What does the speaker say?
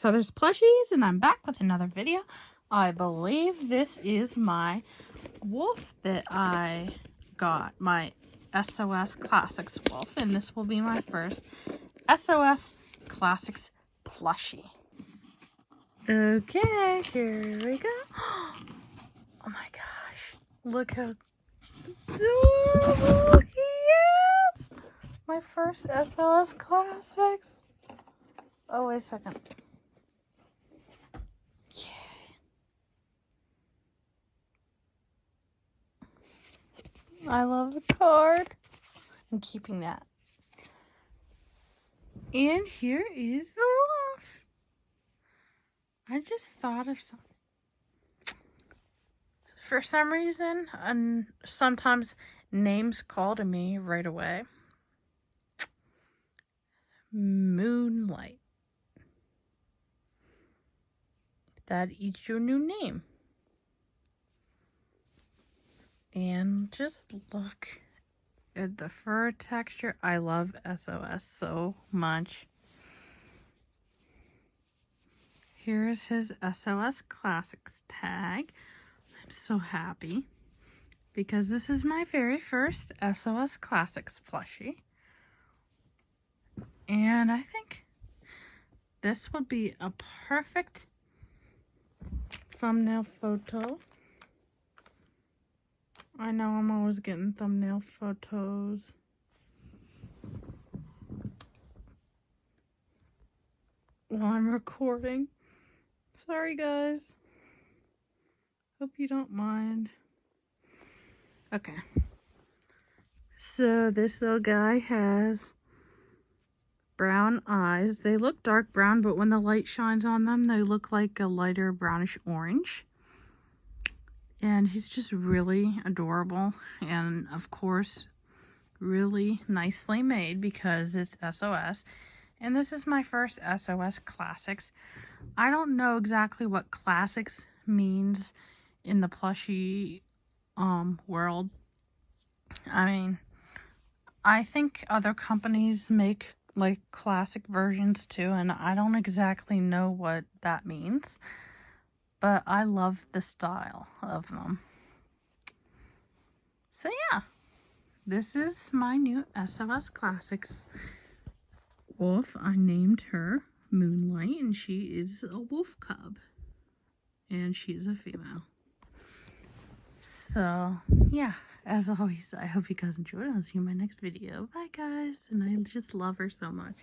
Heather's Plushies, and I'm back with another video. I believe this is my wolf that I got, my SOS Classics wolf, and this will be my first SOS Classics plushie. Okay, here we go. Oh my gosh, look how adorable he is! My first SOS Classics. Oh, wait a second. I love the card. I'm keeping that. And here is the wolf. I just thought of something. For some reason, and sometimes names call to me right away. Moonlight. That is your new name. And just look at the fur texture. I love SOS so much. Here's his SOS Classics tag. I'm so happy because this is my very first SOS Classics plushie. And I think this would be a perfect thumbnail photo. I know I'm always getting thumbnail photos. While I'm recording. Sorry guys. Hope you don't mind. Okay. So this little guy has brown eyes. They look dark brown, but when the light shines on them, they look like a lighter brownish orange. And he's just really adorable, and of course really nicely made because it's SOS, and this is my first SOS Classics. I don't know exactly what classics means in the plushie world. I mean, I think other companies make like classic versions too, and I don't exactly know what that means. But I love the style of them. So yeah, this is my new SOS Classics wolf. I named her Moonlight, and she is a wolf cub. And she's a female. So yeah, as always, I hope you guys enjoyed. I'll see you in my next video. Bye guys, and I just love her so much.